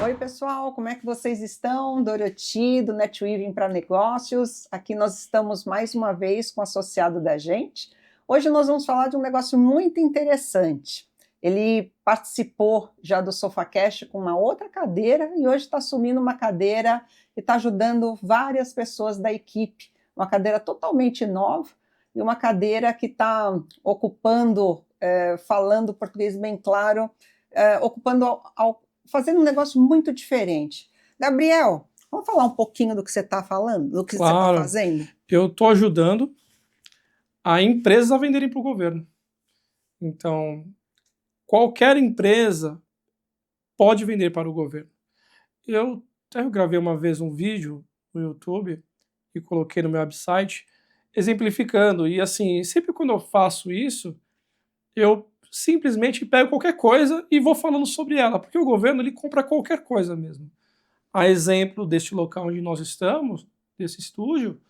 Oi, pessoal, como é que vocês estão? Doroti, do NetWeaving para Negócios. Aqui nós estamos mais uma vez com o associado da gente. Hoje nós vamos falar de um negócio muito interessante. Ele participou já do SofaCast com uma outra cadeira e hoje está assumindo uma cadeira e está ajudando várias pessoas da equipe. Uma cadeira totalmente nova e uma cadeira que está ocupando, falando português bem claro, fazendo um negócio muito diferente. Gabriel, vamos falar um pouquinho do que você está falando, do que você está Claro, fazendo? eu estou ajudando a empresas a venderem para o governo. Então, qualquer empresa pode vender para o governo. Eu até gravei uma vez um vídeo no YouTube e coloquei no meu website exemplificando. E assim, sempre quando eu faço isso, eu simplesmente pego qualquer coisa e vou falando sobre ela, porque o governo ele compra qualquer coisa mesmo. A exemplo deste local onde nós estamos, desse estúdio,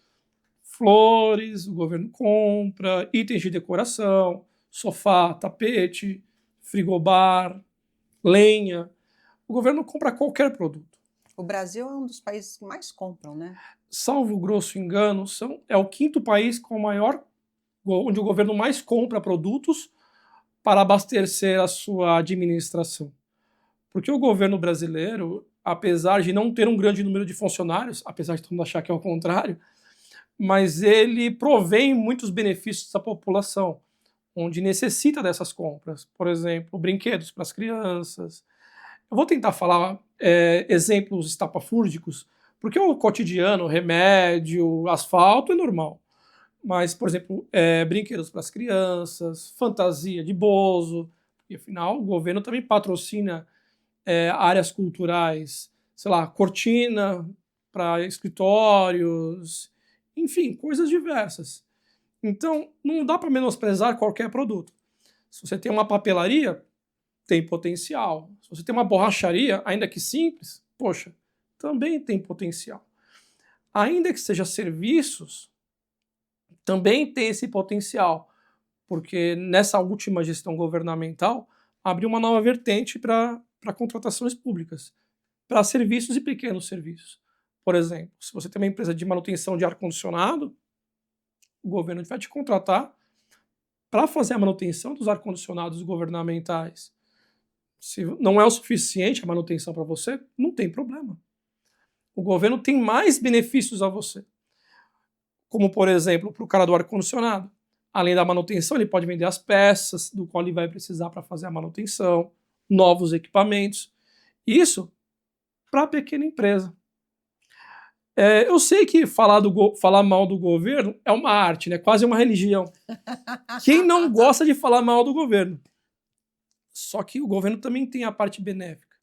flores, o governo compra, itens de decoração, sofá, tapete, frigobar, lenha. O governo compra qualquer produto. O Brasil é um dos países que mais compram, né? Salvo grosso engano, é o quinto país com maior, onde o governo mais compra produtos para abastecer a sua administração. Porque o governo brasileiro, apesar de não ter um grande número de funcionários, apesar de todo mundo achar que é o contrário, mas ele provém muitos benefícios à população, onde necessita dessas compras. Por exemplo, brinquedos para as crianças. Eu vou tentar falar exemplos estapafúrdicos, porque o cotidiano, remédio, asfalto é normal. Mas, por exemplo, brinquedos para as crianças, fantasia de bozo, e afinal o governo também patrocina áreas culturais, sei lá, cortina para escritórios, enfim, coisas diversas. Então, não dá para menosprezar qualquer produto. Se você tem uma papelaria, tem potencial. Se você tem uma borracharia, ainda que simples, poxa, também tem potencial. Ainda que seja serviços, também tem esse potencial, porque nessa última gestão governamental abriu uma nova vertente para contratações públicas, para serviços e pequenos serviços. Por exemplo, se você tem uma empresa de manutenção de ar-condicionado, o governo vai te contratar para fazer a manutenção dos ar-condicionados governamentais. Se não é o suficiente a manutenção para você, não tem problema. O governo tem mais benefícios a você. Como, por exemplo, para o cara do ar-condicionado. Além da manutenção, ele pode vender as peças do qual ele vai precisar para fazer a manutenção, novos equipamentos. Isso para a pequena empresa. Eu sei que falar mal do governo é uma arte, né? Quase uma religião. Quem não gosta de falar mal do governo? Só que o governo também tem a parte benéfica,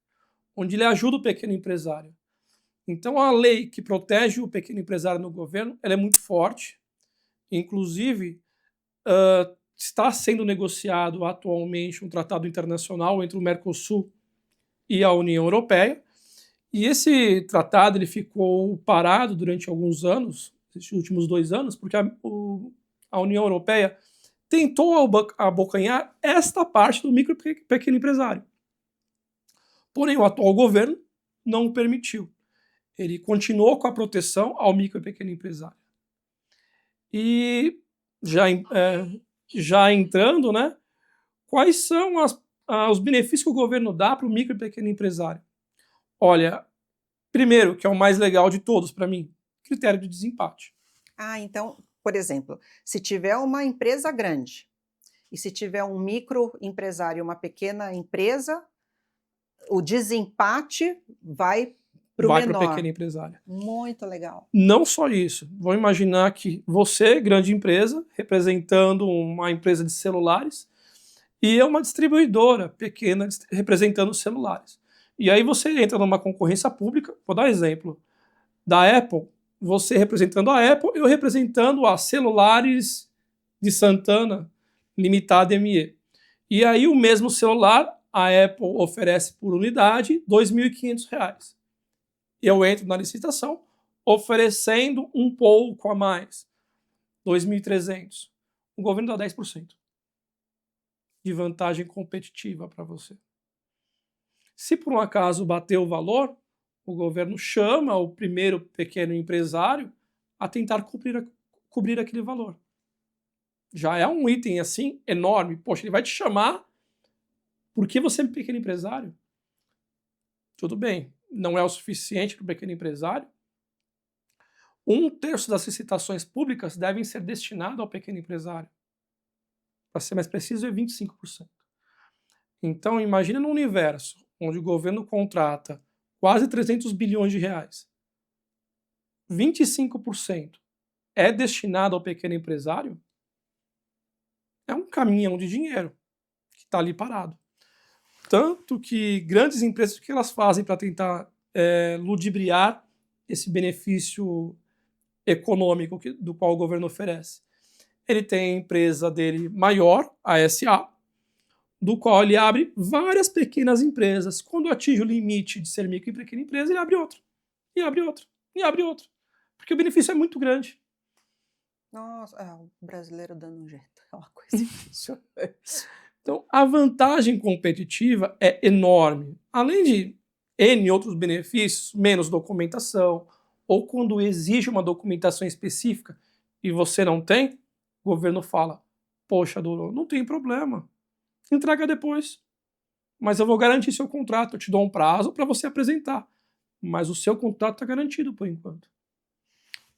onde ele ajuda o pequeno empresário. Então a lei que protege o pequeno empresário no governo, ela é muito forte. Inclusive, está sendo negociado atualmente um tratado internacional entre o Mercosul e a União Europeia. E esse tratado ele ficou parado durante alguns anos, esses últimos 2 anos, porque a União Europeia tentou abocanhar esta parte do micro e pequeno empresário. Porém, o atual governo não o permitiu. Ele continuou com a proteção ao micro e pequeno empresário. E já entrando, né, quais são os benefícios que o governo dá para o micro e pequeno empresário? Olha, primeiro, que é o mais legal de todos para mim, critério de desempate. Ah, então, por exemplo, se tiver uma empresa grande e se tiver um microempresário e uma pequena empresa, o desempate vai para o Vai para o menor. pequeno empresário. Muito legal. Não só isso. Vamos imaginar que você, grande empresa, representando uma empresa de celulares, e é uma distribuidora pequena representando celulares. E aí você entra numa concorrência pública, vou dar um exemplo, da Apple, você representando a Apple, eu representando a Celulares de Santana Limitada ME. E aí o mesmo celular, a Apple oferece por unidade R$ 2.500. Eu entro na licitação oferecendo um pouco a mais, 2.300. O governo dá 10% de vantagem competitiva para você. Se por um acaso bater o valor, o governo chama o primeiro pequeno empresário a tentar cobrir aquele valor. Já é um item assim enorme. Poxa, ele vai te chamar porque você é um pequeno empresário. Tudo bem, não é o suficiente para o pequeno empresário. 1/3 das licitações públicas devem ser destinadas ao pequeno empresário. Para ser mais preciso, é 25%. Então, imagina num universo onde o governo contrata quase 300 bilhões de reais. 25% é destinado ao pequeno empresário, é um caminhão de dinheiro que está ali parado. Tanto que grandes empresas, o que elas fazem para tentar ludibriar esse benefício econômico do qual o governo oferece? Ele tem a empresa dele maior, a SA, do qual ele abre várias pequenas empresas. Quando atinge o limite de ser micro e pequena empresa, ele abre outra, e abre outra, e abre outra. Porque o benefício é muito grande. Nossa, o brasileiro dando um jeito, é uma coisa impressionante. Então, a vantagem competitiva é enorme. Além de N outros benefícios, menos documentação, ou quando exige uma documentação específica e você não tem, o governo fala, poxa, Doro, não tem problema, entrega depois. Mas eu vou garantir seu contrato, eu te dou um prazo para você apresentar. Mas o seu contrato está garantido por enquanto.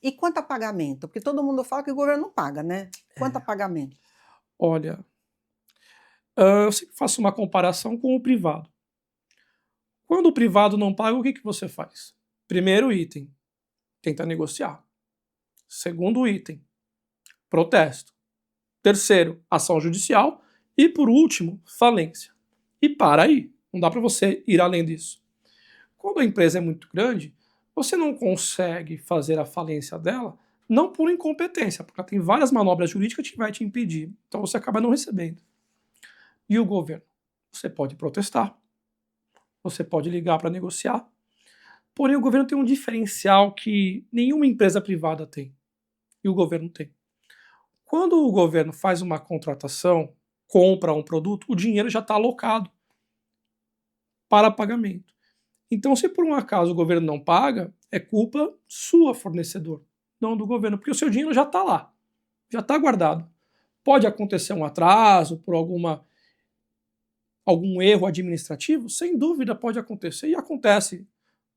E quanto a pagamento? Porque todo mundo fala que o governo não paga, né? Quanto a pagamento? Olha, eu sempre faço uma comparação com o privado. Quando o privado não paga, o que você faz? Primeiro item, tenta negociar. Segundo item, protesto. Terceiro, ação judicial. E por último, falência. E para aí, não dá para você ir além disso. Quando a empresa é muito grande, você não consegue fazer a falência dela, não por incompetência, porque ela tem várias manobras jurídicas que vai te impedir. Então você acaba não recebendo. E o governo? Você pode protestar, você pode ligar para negociar. Porém, o governo tem um diferencial que nenhuma empresa privada tem. E o governo tem. Quando o governo faz uma contratação, compra um produto, o dinheiro já está alocado para pagamento. Então, se por um acaso o governo não paga, é culpa sua, fornecedor, não do governo, porque o seu dinheiro já está lá, já está guardado. Pode acontecer um atraso por algum erro administrativo? Sem dúvida pode acontecer, e acontece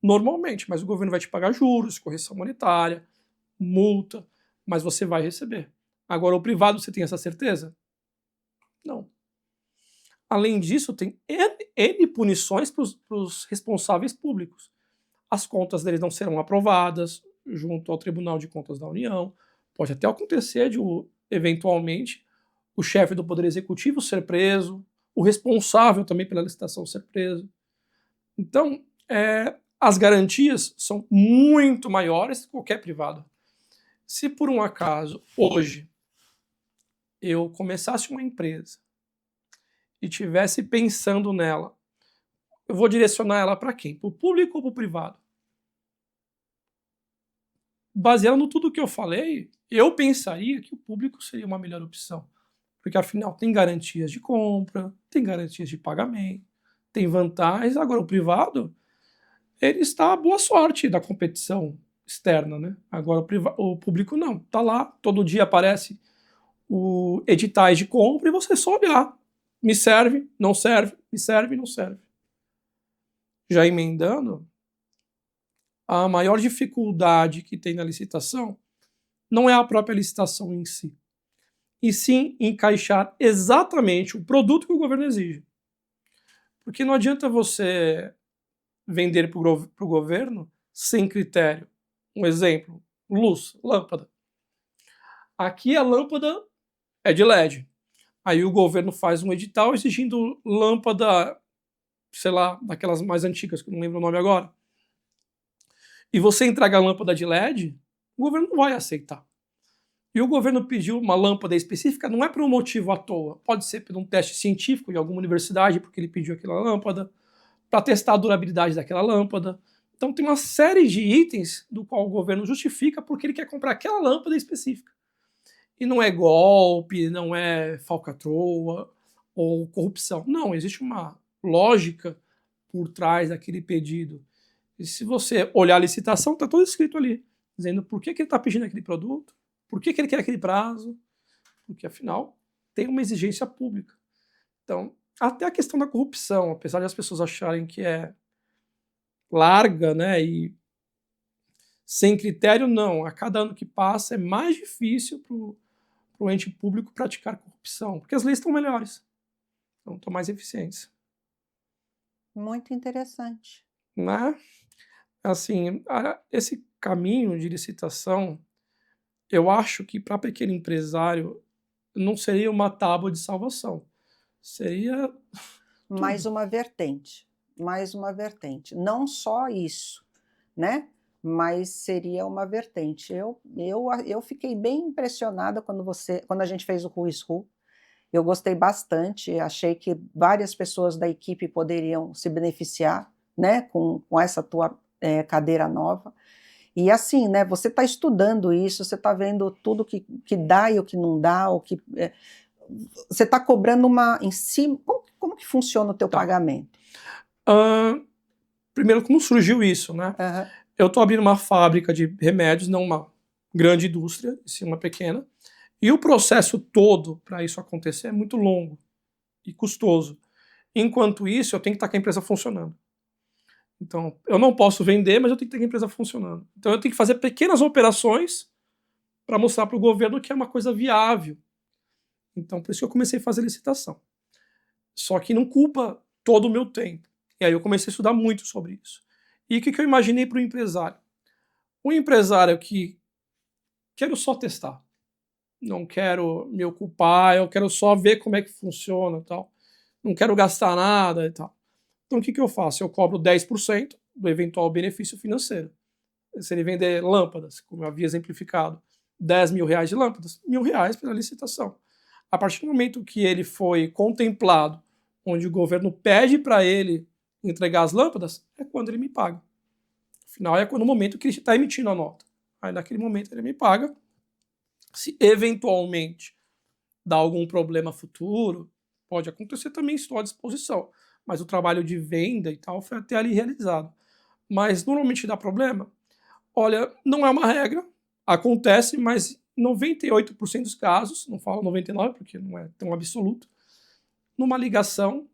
normalmente, mas o governo vai te pagar juros, correção monetária, multa, mas você vai receber. Agora, o privado, você tem essa certeza? Não. Além disso, tem N punições para os responsáveis públicos. As contas deles não serão aprovadas junto ao Tribunal de Contas da União. Pode até acontecer de, eventualmente, o chefe do Poder Executivo ser preso, o responsável também pela licitação ser preso. Então, as garantias são muito maiores que qualquer privado. Se por um acaso, hoje, eu começasse uma empresa e tivesse pensando nela, eu vou direcionar ela para quem? Para o público ou para o privado? Baseando em tudo que eu falei, eu pensaria que o público seria uma melhor opção. Porque afinal tem garantias de compra, tem garantias de pagamento, tem vantagens. Agora o privado, ele está à boa sorte da competição externa, né? Agora o público não. Está lá, todo dia aparece o editais de compra e você só olhar. Me serve, não serve, me serve, não serve. Já emendando, a maior dificuldade que tem na licitação não é a própria licitação em si, e sim encaixar exatamente o produto que o governo exige. Porque não adianta você vender para o governo sem critério. Um exemplo, luz, lâmpada. Aqui a lâmpada é de LED. Aí o governo faz um edital exigindo lâmpada, sei lá, daquelas mais antigas, que eu não lembro o nome agora. E você entrega a lâmpada de LED, o governo não vai aceitar. E o governo pediu uma lâmpada específica, não é por um motivo à toa. Pode ser por um teste científico de alguma universidade, porque ele pediu aquela lâmpada, para testar a durabilidade daquela lâmpada. Então tem uma série de itens do qual o governo justifica porque ele quer comprar aquela lâmpada específica. E não é golpe, não é falcatrua ou corrupção. Não, existe uma lógica por trás daquele pedido. E se você olhar a licitação, está tudo escrito ali, dizendo por que ele está pedindo aquele produto, por que ele quer aquele prazo, porque afinal tem uma exigência pública. Então, até a questão da corrupção, apesar de as pessoas acharem que é larga, né, e sem critério, não. A cada ano que passa é mais difícil para o ente público praticar corrupção, porque as leis estão melhores, então estão mais eficientes. Muito interessante. Né? Assim, esse caminho de licitação, eu acho que para pequeno empresário não seria uma tábua de salvação. Seria Mais tudo. uma vertente, mais uma vertente. Não só isso, né? Mas seria uma vertente. Eu fiquei bem impressionada quando a gente fez o Who is Who. Eu gostei bastante, achei que várias pessoas da equipe poderiam se beneficiar, né, com essa tua cadeira nova. E assim, né, você está estudando isso, você está vendo tudo que dá e o que não dá, você está cobrando uma em cima. Como que funciona o teu Tá. pagamento? Primeiro, como surgiu isso, né? Uhum. Eu estou abrindo uma fábrica de remédios, não uma grande indústria, sim uma pequena. E o processo todo para isso acontecer é muito longo e custoso. Enquanto isso, eu tenho que estar com a empresa funcionando. Então, eu não posso vender, mas eu tenho que ter a empresa funcionando. Então, eu tenho que fazer pequenas operações para mostrar para o governo que é uma coisa viável. Então, por isso que eu comecei a fazer licitação. Só que não culpa todo o meu tempo. E aí eu comecei a estudar muito sobre isso. E o que eu imaginei para o empresário? Um empresário que quero só testar, não quero me ocupar, eu quero só ver como é que funciona e tal. Não quero gastar nada e tal. Então o que eu faço? Eu cobro 10% do eventual benefício financeiro. Se ele vender lâmpadas, como eu havia exemplificado, 10 mil reais de lâmpadas, R$ 1.000 pela licitação. A partir do momento que ele foi contemplado, onde o governo pede para ele entregar as lâmpadas, é quando ele me paga. Afinal, é no momento que ele está emitindo a nota. Aí naquele momento ele me paga. Se eventualmente dá algum problema futuro, pode acontecer também, estou à disposição. Mas o trabalho de venda e tal foi até ali realizado. Mas normalmente dá problema? Olha, não é uma regra, acontece, mas 98% dos casos, não falo 99% porque não é tão absoluto, numa ligação,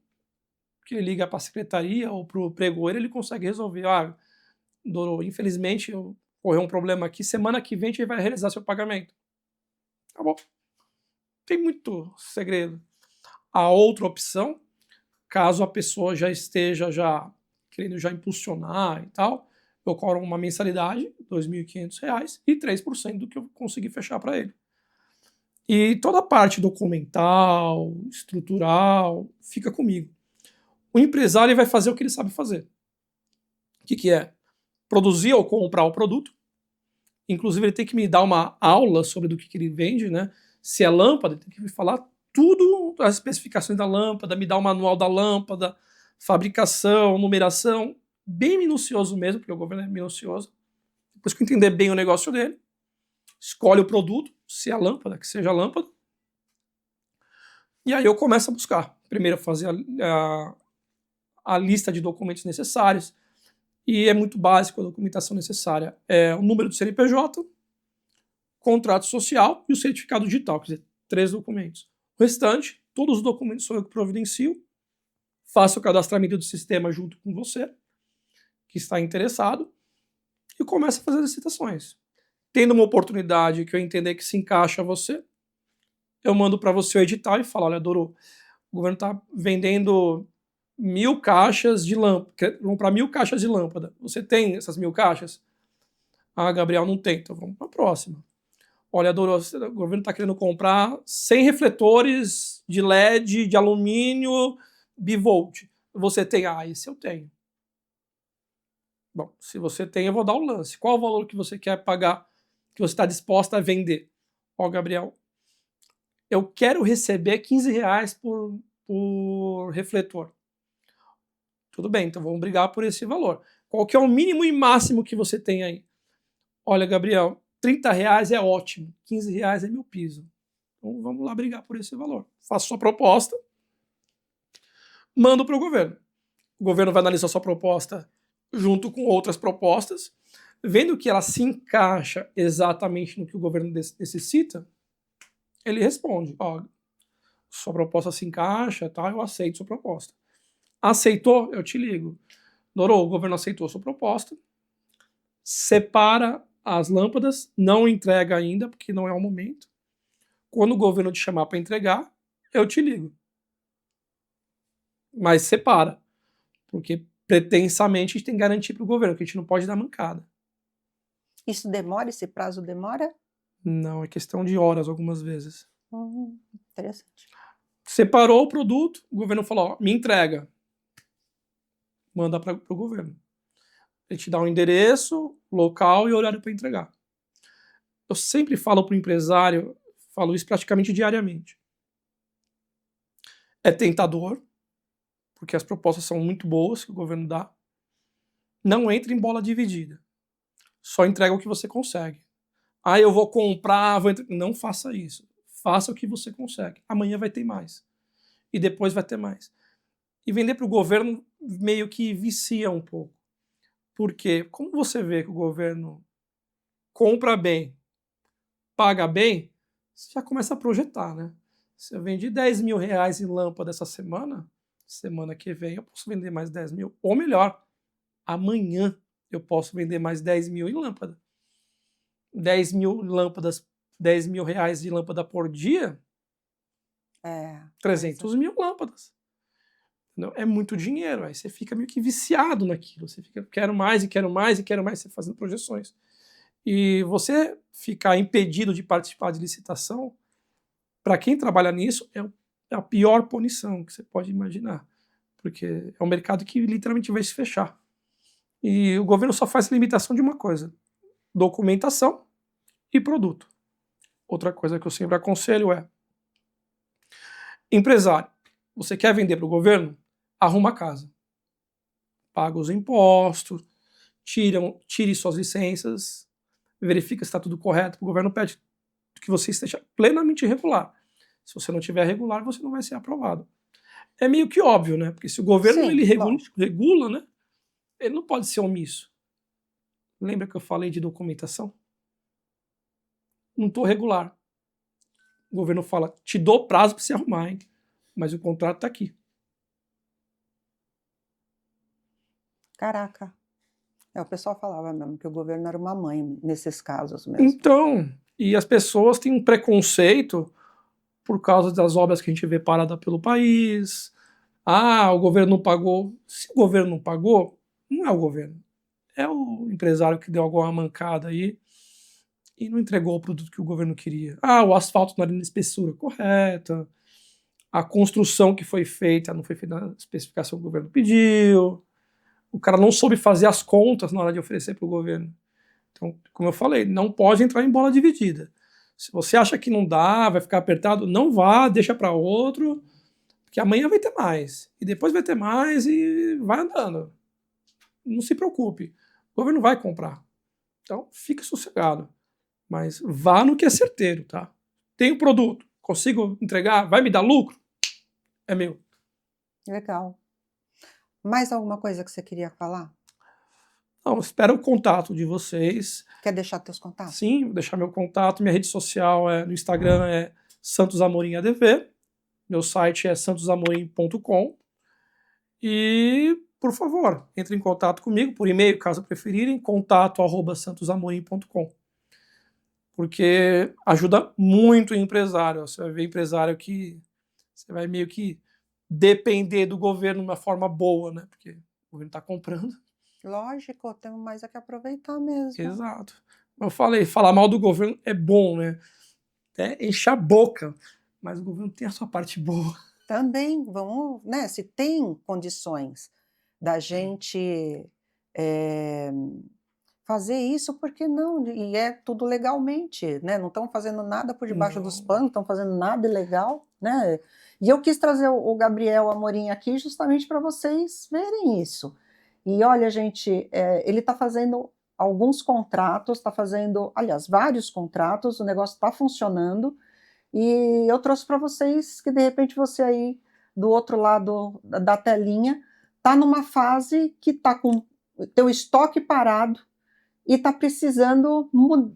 que ele liga para a secretaria ou para o pregoeiro, ele consegue resolver. Ah, Doro, infelizmente ocorreu um problema aqui, semana que vem a gente vai realizar seu pagamento. Tá bom. Tem muito segredo. A outra opção, caso a pessoa já esteja querendo impulsionar e tal, eu cobro uma mensalidade, R$ 2.500, e 3% do que eu consegui fechar para ele. E toda a parte documental, estrutural, fica comigo. O empresário vai fazer o que ele sabe fazer. O que é? Produzir ou comprar o produto. Inclusive, ele tem que me dar uma aula sobre do que ele vende, né? Se é lâmpada, ele tem que me falar tudo, as especificações da lâmpada, me dar o manual da lâmpada, fabricação, numeração, bem minucioso mesmo, porque o governo é minucioso. Depois que eu entender bem o negócio dele, escolhe o produto, se é lâmpada, que seja lâmpada, e aí eu começo a buscar. Primeiro fazer a lista de documentos necessários, e é muito básico a documentação necessária. É o número do CNPJ, contrato social e o certificado digital, quer dizer, 3 documentos. O restante, todos os documentos sou eu que providencio, faço o cadastramento do sistema junto com você, que está interessado, e começo a fazer as licitações. Tendo uma oportunidade que eu entender que se encaixa a você, eu mando para você o edital e falo, olha, Doro, o governo está vendendo 1.000 caixas de lâmpada, vão para 1.000 caixas de lâmpada. Você tem essas 1.000 caixas? Ah, Gabriel, não tem, então vamos para a próxima. Olha, Doro, o governo está querendo comprar 100 refletores de LED, de alumínio, bivolt. Você tem? Ah, esse eu tenho. Bom, se você tem, eu vou dar o lance. Qual o valor que você quer pagar, que você está disposta a vender? Ó, Gabriel, eu quero receber R$ 15 por refletor. Tudo bem, então vamos brigar por esse valor. Qual que é o mínimo e máximo que você tem aí? Olha, Gabriel, R$ 30 é ótimo, R$ 15 é meu piso. Então vamos lá brigar por esse valor. Faço sua proposta, mando para o governo. O governo vai analisar sua proposta junto com outras propostas, vendo que ela se encaixa exatamente no que o governo necessita, ele responde, ó, sua proposta se encaixa, tá? Eu aceito sua proposta. Aceitou? Eu te ligo. Dorou, o governo aceitou sua proposta, separa as lâmpadas, não entrega ainda, porque não é o momento. Quando o governo te chamar para entregar, eu te ligo. Mas separa, porque pretensamente a gente tem que garantir para o governo, que a gente não pode dar mancada. Isso demora? Esse prazo demora? Não, é questão de horas algumas vezes. Interessante. Separou o produto, o governo falou, ó, me entrega. Manda para o governo. Ele te dá um endereço, local e horário para entregar. Eu sempre falo para o empresário, falo isso praticamente diariamente. É tentador, porque as propostas são muito boas que o governo dá. Não entre em bola dividida. Só entrega o que você consegue. Ah, eu vou comprar, não faça isso. Faça o que você consegue. Amanhã vai ter mais. E depois vai ter mais. E vender para o governo meio que vicia um pouco. Porque como você vê que o governo compra bem, paga bem, você já começa a projetar, né? Se eu vendi 10 mil reais em lâmpada essa semana, semana que vem eu posso vender mais 10 mil. Ou melhor, amanhã eu posso vender mais 10 mil em lâmpada. 10 mil lâmpadas, 10 mil reais de lâmpada por dia, 300 mil lâmpadas. Não, é muito dinheiro, aí você fica meio que viciado naquilo, você fica, quero mais e quero mais e quero mais, você fazendo projeções. E você ficar impedido de participar de licitação, para quem trabalha nisso, é a pior punição que você pode imaginar, porque é um mercado que literalmente vai se fechar. E o governo só faz limitação de uma coisa, documentação e produto. Outra coisa que eu sempre aconselho é, empresário, você quer vender para o governo? Arruma a casa. Paga os impostos, tire suas licenças, verifica se está tudo correto. O governo pede que você esteja plenamente regular. Se você não tiver regular, você não vai ser aprovado. É meio que óbvio, né? Porque se o governo ele regula, né? Ele não pode ser omisso. Lembra que eu falei de documentação? Não estou regular. O governo fala, te dou prazo para você arrumar, hein? Mas o contrato está aqui. Caraca. O pessoal falava mesmo que o governo era uma mãe nesses casos mesmo. Então, e as pessoas têm um preconceito por causa das obras que a gente vê parada pelo país. Ah, o governo não pagou. Se o governo não pagou, não é o governo. É o empresário que deu alguma mancada aí e não entregou o produto que o governo queria. Ah, o asfalto não era na espessura correta. A construção que foi feita não foi feita na especificação que o governo pediu. O cara não soube fazer as contas na hora de oferecer para o governo. Então, como eu falei, não pode entrar em bola dividida. Se você acha que não dá, vai ficar apertado, não vá, deixa para outro, porque amanhã vai ter mais. E depois vai ter mais e vai andando. Não se preocupe. O governo vai comprar. Então, fique sossegado. Mas vá no que é certeiro, tá? Tem o produto, consigo entregar, vai me dar lucro? É meu. Legal. Mais alguma coisa que você queria falar? Não, espero o contato de vocês. Quer deixar teus contatos? Sim, vou deixar meu contato. Minha rede social no Instagram é Santos Amorim ADV. Meu site é santosamorim.com. E, por favor, entre em contato comigo por e-mail, caso preferirem, contato@santosamorim.com. Porque ajuda muito o empresário. Você vai ver empresário que você vai meio que depender do governo de uma forma boa, né? Porque o governo está comprando. Lógico, temos mais a que aproveitar mesmo. Exato. Eu falei, falar mal do governo é bom, né? Enche a boca, mas o governo tem a sua parte boa. Também, vamos, né? Se tem condições da gente fazer isso, por que não? E é tudo legalmente, né? Não estão fazendo nada por debaixo dos panos, não estão fazendo nada ilegal, né? E eu quis trazer o Gabriel Amorim aqui justamente para vocês verem isso. E olha, gente, ele está fazendo alguns contratos, está fazendo, aliás, vários contratos, o negócio está funcionando, e eu trouxe para vocês que de repente você aí do outro lado da telinha está numa fase que está com o teu estoque parado e está precisando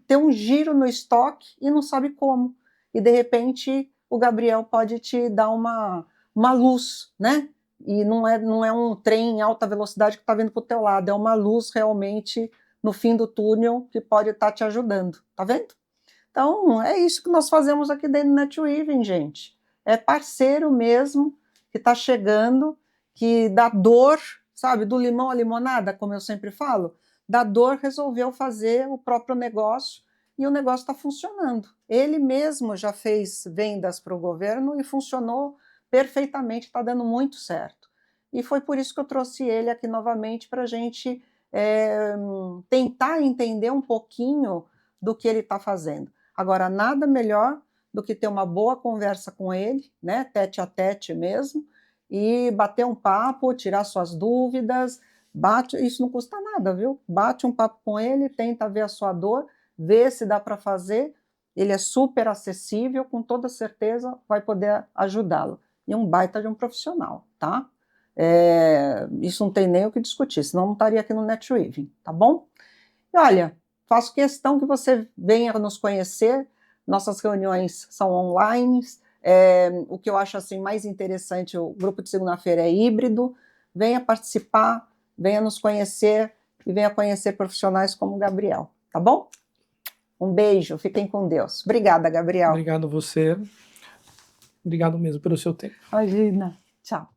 ter um giro no estoque e não sabe como. E, de repente, o Gabriel pode te dar uma luz, né? E não é um trem em alta velocidade que está vindo para o teu lado, é uma luz realmente no fim do túnel que pode estar te ajudando, tá vendo? Então, é isso que nós fazemos aqui dentro do NetWeaving, gente. É parceiro mesmo, que está chegando, que dá dor, sabe, do limão à limonada, como eu sempre falo, da dor resolveu fazer o próprio negócio e o negócio está funcionando. Ele mesmo já fez vendas para o governo e funcionou perfeitamente, está dando muito certo. E foi por isso que eu trouxe ele aqui novamente para a gente tentar entender um pouquinho do que ele está fazendo. Agora, nada melhor do que ter uma boa conversa com ele, né, tete a tete mesmo, e bater um papo, tirar suas dúvidas, isso não custa nada, viu? Bate um papo com ele, tenta ver a sua dor, vê se dá para fazer, ele é super acessível, com toda certeza vai poder ajudá-lo. E um baita de um profissional, tá? Isso não tem nem o que discutir, senão não estaria aqui no NetWeaving, tá bom? E olha, faço questão que você venha nos conhecer, nossas reuniões são online, o que eu acho assim mais interessante, o grupo de segunda-feira é híbrido, venha participar, venha nos conhecer e venha conhecer profissionais como o Gabriel, tá bom? Um beijo, fiquem com Deus. Obrigada, Gabriel. Obrigado você. Obrigado mesmo pelo seu tempo. Imagina. Tchau.